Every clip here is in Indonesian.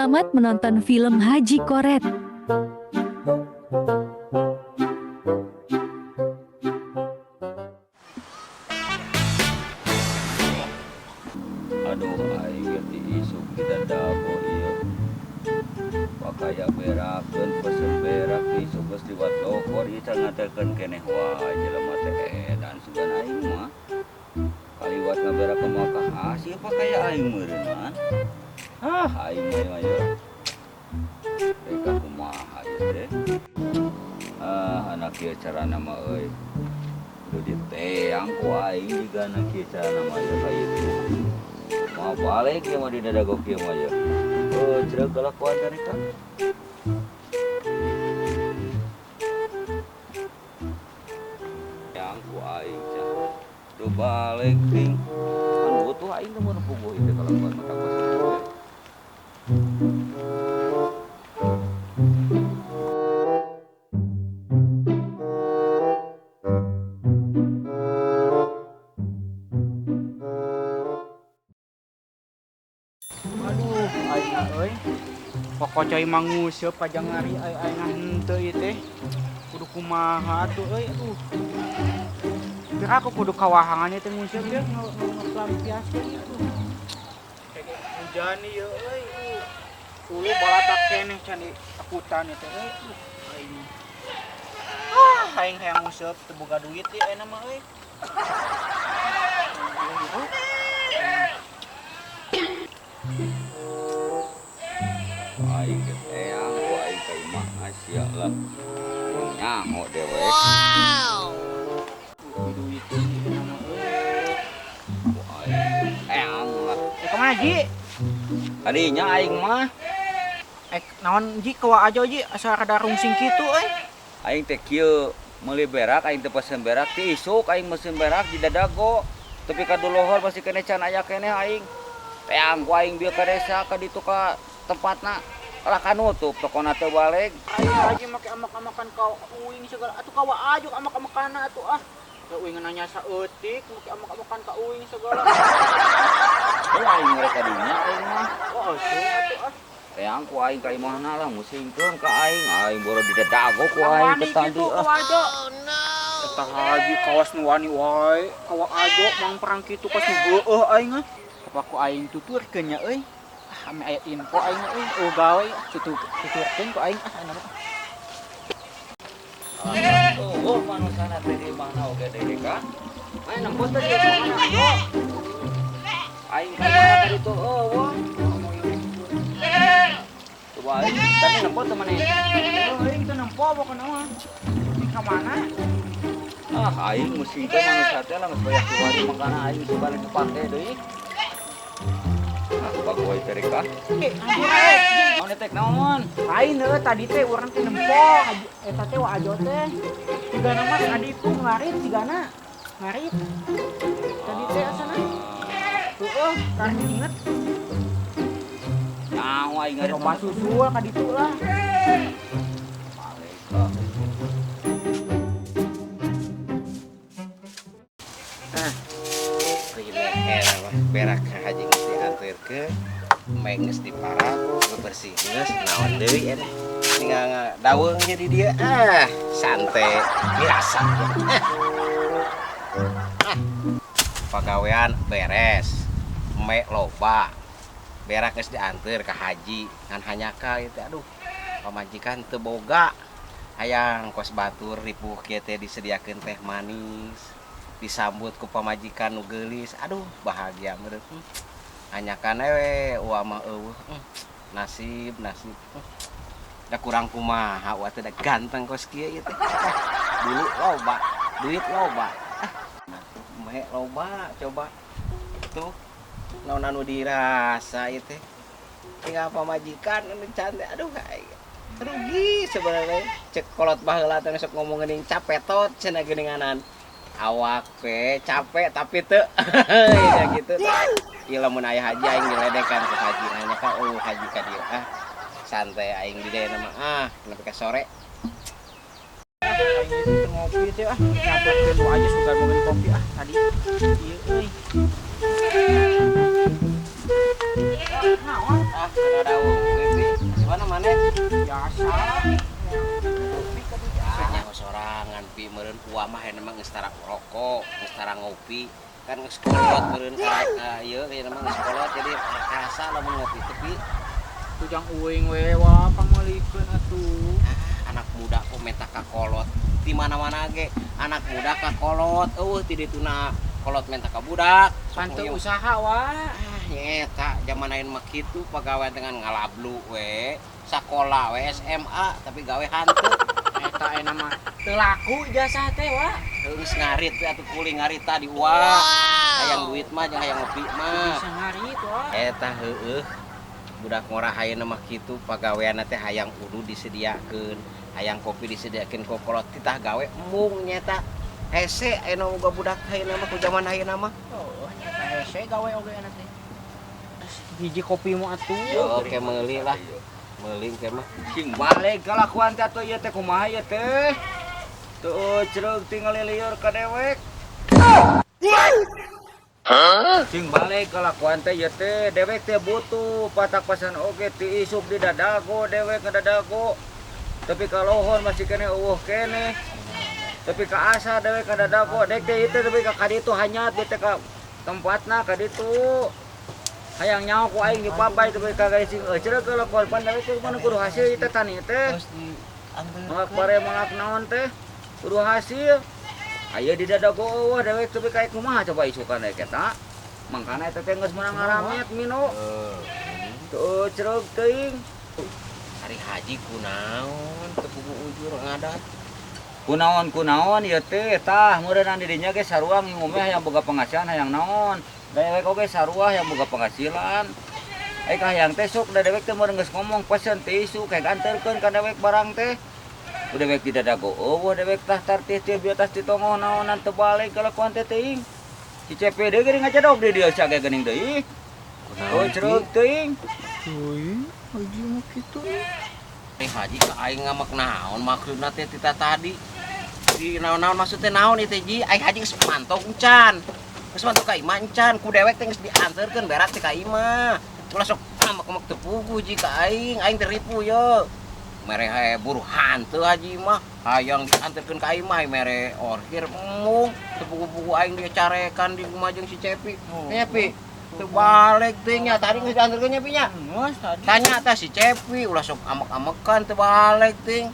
Selamat menonton film Haji Koret. Aduh, aing diisuk kita dago ieu. Pakaya berakeun pesen berak diisuk geus liwat lokor ieu can ngatekeun keneh wae jelema teh edan sugan aing mah. Kaliwat ngaberak ka moal ieu pakaya aing meureun mah. Aing mah ieu. Reka kumaha ieu teh. Anak ieu carana mah euy. Kudu diteang ku aing digana kieu carana mah ieu ka ieu. Mau balik ya mah di dadago kieu mah ya. Cereg kelakuan dari kan. Yang ku aing cah. Do balik ting. Kan butuh aing teh mun puguh ieu kelakuan mah kagak sesuai. Aduh, aing euy. Pokocoy manguseup pajang ngari aing henteu ieu teh. Kudu kumaha atuh euy, aduh. Kira aku kudu kawahangan teh nguseup ya ngelampiaskeun aduh. Kayak hujan ieu euy. Ulu balatak keneh can di akutan teh euy. Aing. Aing hayang nguseup teu boga duit ieu ayeuna mah euy. Aing teh teang ku aing ka imah sia lah. Nyaho dewe. Duit ieu ayeuna mah euy. Ku aing teang lah. Kemana Ji? Adinya aing mah Naon Ji kawa aja Ji asa kada rungsing kitu euy. aing teh kieu meuli berak aing teh pesen berak ti isuk aing mesin berak di dadago tapi ka duluhur masih keneh can aya keneh aing teang ku aing bieu ka desa ka ditu ka tempatna lah kanutup tokona teu balik. Aing lagi make amak-amakan ka uing segala atuh kawa aja amak-amakana atuh ah. Da uing nanya saeutik make amak-amakan ka uing segala. Aing mereka dinya aing mah Oh atuh ah. teang ku aing ka imahna lah musingkeun ka aing boro di dadago ku aing Wani teh kitu kawa aja. Eta haji kawas nu wani wae kawa aja mang perang kitu kos nu heueuh aing ah. Apa ku aing tuturkeun nya euy. Ame aya info aing euy gawe tuturkeun ku aing anu mah. Oh manusana teh di imahna oge deui ka main nempot teh di imahna ayo aing ka imahna tadi tuh wah coba aing tadi nempot teman Aing teu nempo pokona mah. Di ka mana? Aing musim teh manusia teh lah geus banyak kiwari makana aing geus balik dipake deui. Bagoy teh Rika. Naon tek naon? Lain tadi teh urang teh nempo eta teh wa ajo teh. Sigana mah adikku ngarit sigana. Ngarit. Tadi teh asana. Heueuh, kan inget. Nyaho aing ngarit Coba susul ka ditu lah. balik ka. Berak haji geus dianteurkeun meng geus diparab bebersih geus naon deui eta tinggal daweung nya di dieu santai biasa pagawean beres me loba berak geus dianteur ka haji ngan hanyaka ieu teh aduh pamajikan teu boga hayang kos batur ripuh kieu teh disediakeun teh manis disambut ku pamajikan nu geulis aduh bahagia meureun hanyakan we ulah mah eueuh nasib da kurang kumaha wa teh da ganteng kos kieu ieu teh dulu loba duit loba me loba coba tuh naon anu dirasa ieu teh tinggal pamajikan anu cantik aduh rugi sebenarnya cek kolot baheula teh sok ngomongin capetot cenah geuninganan awak pe capek tapi teu ya gitu ieu lamun aya haji aing diledekan ku haji nanya ka haji ka dieu santai aing di dieu mah nepi ka sore Aing itu ngopi teh nyabetkeun lu aja suka ngomongin kopi tadi ieu euy. Naon? kada daung mana? Biasa. Hanya sorangan pi meureun uwa mah emang geus tara rokok, geus tara ngopi. Kan geus kolot meureun ieu emang geus kolot jadi rasa lamun ngopi teh pi. Tujang uing we wa pangalikeun atuh. Anak muda kok meta ka kolot. Di mana-mana ge anak muda ka kolot. Ti dituna kolot menta ka budak. Panteu usaha wa. Nyeta zaman ayeuna mah kitu pagawean dengan ngalablu we. Sakola we SMA tapi gawe hantu. Eta ena mah teu laku ijazah teh wa. Geus ngarit we atuh kuling ngarita di uwa. Hayang duit mah jeung hayang ngopi mah. Bisa ngarit wa. Eta heueuh. Budak ngorah ayeuna mah kitu pagaweanna teh hayang udu disediakeun, hayang kopi disediakeun ku kolot titah gawe mung nyeta. Hese ayeuna boga budak ayeuna mah ku zaman ayeuna mah. Oh, nyata hese gawe oge ana teh. Hiji kopi mu atuh. Yo ke meuli lah. Meuling ke mah. Cing balik kalakuan teh atuh ieu teh kumaha ieu teh? Teu cereug tinggal lieur ka dewek. Cing balik kalakuan teh ieu teh dewek teh butuh patak pasan oge ti isuk di dadago dewek ngadago. Tapi kalohon masih kene eueuh kene. Tapi ka asa dewek ngadago dek teh ieu tapi ka kaditu hanyat di teh ka tempatna kaditu. Hayang nyaho ku aing di papay tapi kagak sing ceureuh kalakuan pan dewek teh mana kudu hasil ieu teh tani teh. Mangak pare mangak naon teh kudu hasil. Aya di dadago eueuh dewek teu kae kumaha coba isukan deui eta. Mangkana eta teh geus meunang ngaramet mino. Teu cereug teuing. Hari haji kunaon teu pugu ujur ngadat. Kunaon ieu teh tah meureunna di dinya ge sarua ngomeh hayang boga penghasilan hayang naon. Dewek oge sarua hayang boga penghasilan. Hayang teh sok da dewek teh meureun geus ngomong pesen teh isu kayak anterkeun ka dewek barang teh. Udah dewek di dadago eueuh dewek tah tartih teh di atas ditongoh naonan teu balik kalakuan teh teuing. Si CPD geuning ngacadog di dieu sage geuning deui. Oh cereug teuing. Euy, haji mah kitu. Haji ka aing ngamak naon maksudna teh tita tadi. Di naon-naon maksud teh naon ieu teh ji? Aing haji geus mantau encan. Geus mantau ka imah encan ku dewek teh geus dianterkeun berak teh ka imah. Ulah sok amak-amak teu pugu ji ka aing teh ripu yeuh. Mere hae buru hantu haji mah hayang dianterkeun ka imah mere orkir mung teu pugu-pugu aing dicarekan di rumah jeung si Cepi. Nya Pi, teu balik teh nya tadi geus dianterkeun nya Pi nya. Geus tadi. Tanya tah si Cepi ulah sok amek-amekan teu balik ting.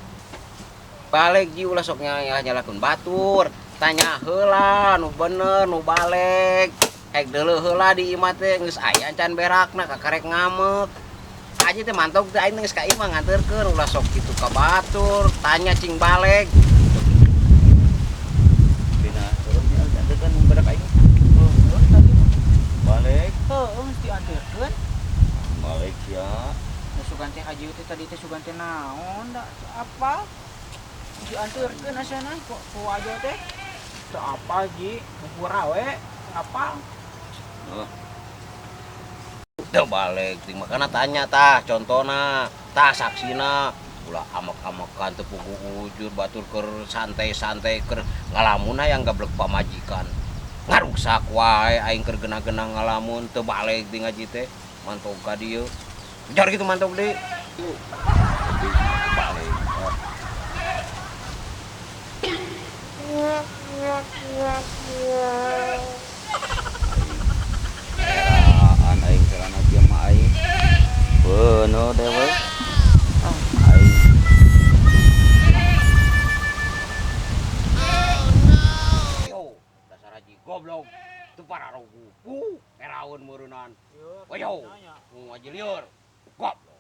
Balik ji ulah sok nyalakeun batur. Tanya heula nu bener nu balik. Hek deuleu heula di imah teh geus aya can berakna kakarek ngamek. Aja teh mantap teh aing geus ka imah nganterkeun ulah sok kitu ka batur. Tanya cing balik. Dina turun nya anterkeun berak aing. Tadi mah. Balik. Heueuh geus dianterkeun. Balik ya. Sugan teh haji teh tadi teh sugan teh naon da apa? Dianterkeun asana kok ku aja teh. Teu apa ji, murah we. Apa? Oh. Teu balik ting makana tanya tah contona tah saksina ulah amek-amekan teu pugu ujur batur keur santai-santai keur ngalamun hayang gablek pamajikan ngaruksak wae aing keur genah-genah ngalamun teu balik di ngaji teh mantog ka dieu jar kitu mantog deui Balik. Eraan aing karana dia mah aing. Beuneuh dewek. Aing. yo dasar haji goblok teu pararogu eraeun meureunan yo ngaji lieur goblok